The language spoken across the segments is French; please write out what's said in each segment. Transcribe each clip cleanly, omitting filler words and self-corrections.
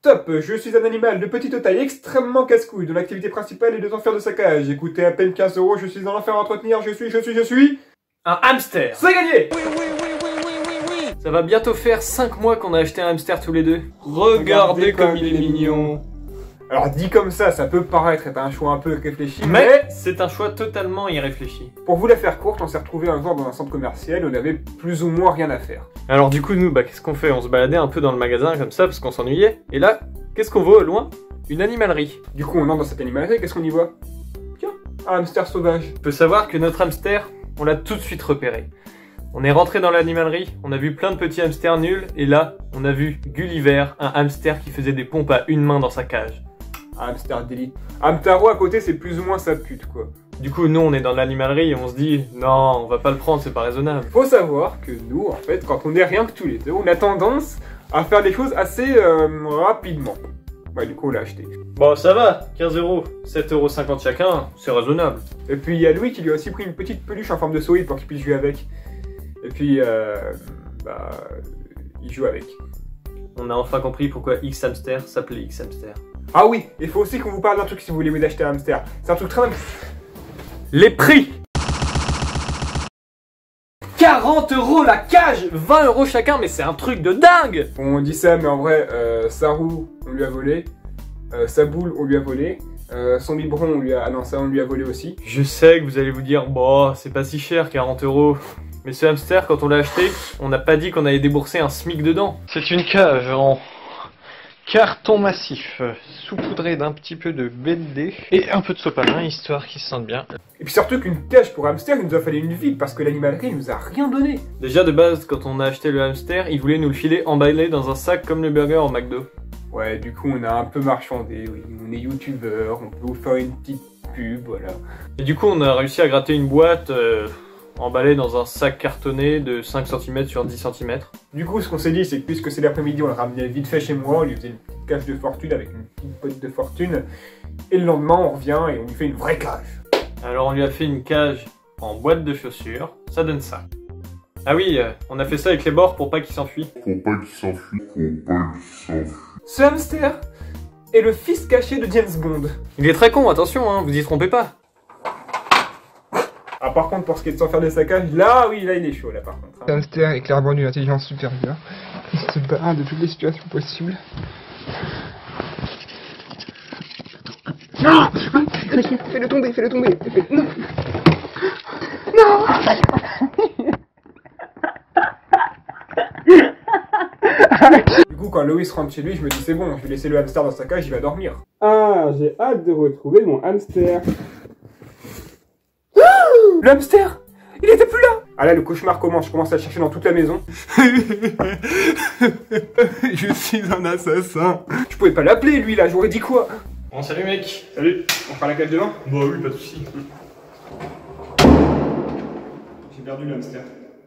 Stop, je suis un animal de petite taille extrêmement casse-couille, dont l'activité principale est de s'enfuir de sa cage. Écoutez à peine 15 €, je suis dans l'enfer à entretenir, je suis... Un hamster. C'est gagné! Ça va bientôt faire 5 mois qu'on a acheté un hamster tous les deux. Regardez comme il est mignon. Alors dit comme ça peut paraître être un choix un peu réfléchi, Mais c'est un choix totalement irréfléchi. pour vous la faire courte, on s'est retrouvé un jour dans un centre commercial où on avait plus ou moins rien à faire. Alors du coup nous, qu'est-ce qu'on fait? On se baladait un peu dans le magasin comme ça parce qu'on s'ennuyait. Et là, qu'est-ce qu'on voit au loin? Une animalerie. Du coup on entre dans cette animalerie, qu'est-ce qu'on y voit? Tiens, un hamster sauvage. Il faut savoir que notre hamster, on l'a tout de suite repéré. On est rentré dans l'animalerie, on a vu plein de petits hamsters nuls, et là, on a vu Gulliver, un hamster qui faisait des pompes à une main dans sa cage. Un hamster d'élite. Hamtaro à côté c'est plus ou moins sa pute quoi. Du coup, nous, on est dans l'animalerie et on se dit, non, on va pas le prendre, c'est pas raisonnable. Faut savoir que nous, en fait, quand on est rien que tous les deux, on a tendance à faire des choses assez rapidement. Bah du coup on l'a acheté. Bon, ça va, 15 €, 7,50 € chacun, c'est raisonnable. Et puis il y a Louis qui lui a aussi pris une petite peluche en forme de souris pour qu'il puisse jouer avec. Et puis, il joue avec. On a enfin compris pourquoi X Hamster s'appelait X Hamster. Ah oui, il faut aussi qu'on vous parle d'un truc si vous voulez vous acheter un hamster. C'est un truc très... Les prix 40 € la cage, 20 € chacun, mais c'est un truc de dingue. On dit ça, mais en vrai, sa roue, on lui a volé. Sa boule, on lui a volé. Son biberon, on lui a... Ah non, ça, on lui a volé aussi. Je sais que vous allez vous dire, bon, c'est pas si cher, 40 €. Mais ce hamster, quand on l'a acheté, on n'a pas dit qu'on allait débourser un SMIC dedans. C'est une cage en carton massif, saupoudré d'un petit peu de BD et un peu de sopalin, histoire qu'il se sente bien. Et puis surtout qu'une cage pour hamster, il nous a fallu une ville parce que l'animalerie nous a rien donné. Déjà de base, quand on a acheté le hamster, ils voulaient nous le filer emballé dans un sac comme le burger au McDo. Ouais, du coup, on a un peu marchandé, oui. On est youtubeur, on peut vous faire une petite pub, voilà. Et du coup, on a réussi à gratter une boîte emballée dans un sac cartonné de 5 cm sur 10 cm. Du coup, ce qu'on s'est dit, c'est que puisque c'est l'après-midi, on le ramenait vite fait chez moi, on lui faisait une petite cage de fortune avec une petite botte de fortune. Et le lendemain, on revient et on lui fait une vraie cage. Alors, on lui a fait une cage en boîte de chaussures. Ça donne ça. Ah oui, on a fait ça avec les bords pour pas qu'il s'enfuit. Ce hamster est le fils caché de James Bond. Il est très con, attention, hein, vous y trompez pas. Ah, par contre, pour ce qui est de s'en faire de sa cage, là, oui, là, il est chaud, là, par contre. Le hamster est clairement d'une intelligence supérieure. Il se bat de toutes les situations possibles. Non! Fais-le tomber, fais-le tomber! Non! Non! Du coup, quand Loïs rentre chez lui, je me dis c'est bon, je vais laisser le hamster dans sa cage, il va dormir. Ah, j'ai hâte de retrouver mon hamster. Le hamster! Il était plus là! Ah là, le cauchemar commence, je commence à le chercher dans toute la maison. Je suis un assassin. Je pouvais pas l'appeler, lui, là, j'aurais dit quoi? Bon, salut mec. Salut, on fera la cage demain? Bah oui, pas de soucis. J'ai perdu le hamster.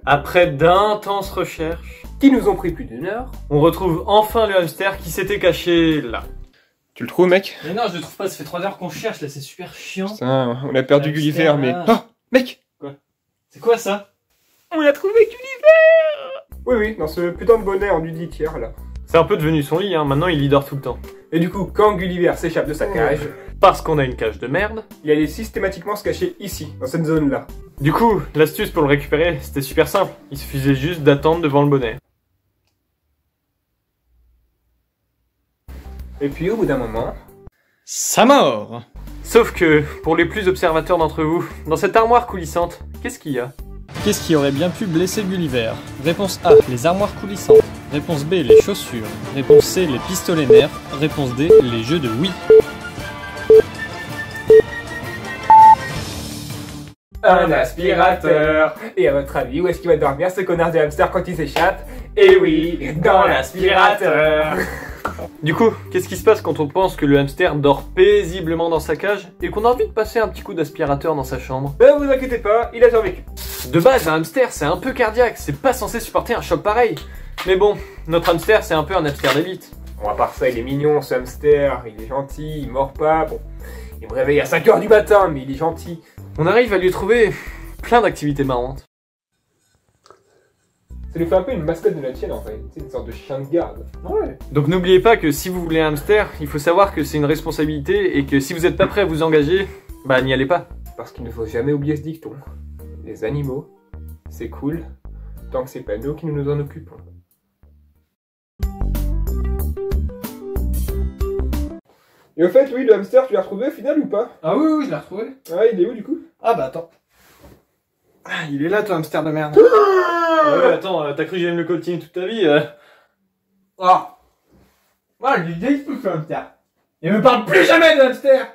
Après d'intenses recherches, Qui nous ont pris plus d'1 heure. on retrouve enfin le hamster qui s'était caché là. Tu le trouves, mec? Mais non, je le trouve pas, ça fait 3 heures qu'on cherche là, c'est super chiant. Putain, on a perdu Hamster, Gulliver, mais... là. Oh, mec! C'est quoi ça? On a trouvé Gulliver! Oui, oui, dans ce putain de bonnet en nuditière, là. C'est un peu devenu son lit, hein, maintenant il y dort tout le temps. Et du coup, quand Gulliver s'échappe de sa cage, Parce qu'on a une cage de merde. il allait systématiquement se cacher ici, dans cette zone-là. Du coup, l'astuce pour le récupérer, c'était super simple. Il suffisait juste d'attendre devant le bonnet. Et puis au bout d'un moment... Ça mord! Sauf que, pour les plus observateurs d'entre vous, dans cette armoire coulissante, qu'est-ce qu'il y a? Qu'est-ce qui aurait bien pu blesser Gulliver? Réponse A, les armoires coulissantes. Réponse B, les chaussures. Réponse C, les pistolets nerfs. Réponse D, les jeux de Wii. Un aspirateur. Et à votre avis, où est-ce qu'il va dormir ce connard de hamster quand il s'échappe? Eh oui, dans l'aspirateur. Du coup, qu'est-ce qui se passe quand on pense que le hamster dort paisiblement dans sa cage et qu'on a envie de passer un petit coup d'aspirateur dans sa chambre? Ben vous inquiétez pas, il a survécu. De base, un hamster, c'est un peu cardiaque, c'est pas censé supporter un choc pareil. Mais bon, notre hamster, c'est un peu un hamster d'élite. Bon, à part ça, il est mignon ce hamster, il est gentil, il mord pas, bon. Il me réveille à 5 h du matin, mais il est gentil. On arrive à lui trouver plein d'activités marrantes. Ça lui fait un peu une mascotte de la tienne en fait. C'est une sorte de chien de garde. Ouais. Donc n'oubliez pas que si vous voulez un hamster, il faut savoir que c'est une responsabilité et que si vous n'êtes pas prêt à vous engager, bah n'y allez pas. Parce qu'il ne faut jamais oublier ce dicton. Les animaux, c'est cool, tant que c'est pas nous qui nous en occupons. Et au fait, oui, le hamster, tu l'as retrouvé au final ou pas? Ah oui, je l'ai retrouvé. Ah, il est où du coup? Ah bah attends. Ah, il est là, toi, hamster de merde. Ah ouais, attends, t'as cru que j'aime le coltine toute ta vie Ah! Moi, je lui dis tout ce hamster. Il me parle plus jamais de hamster!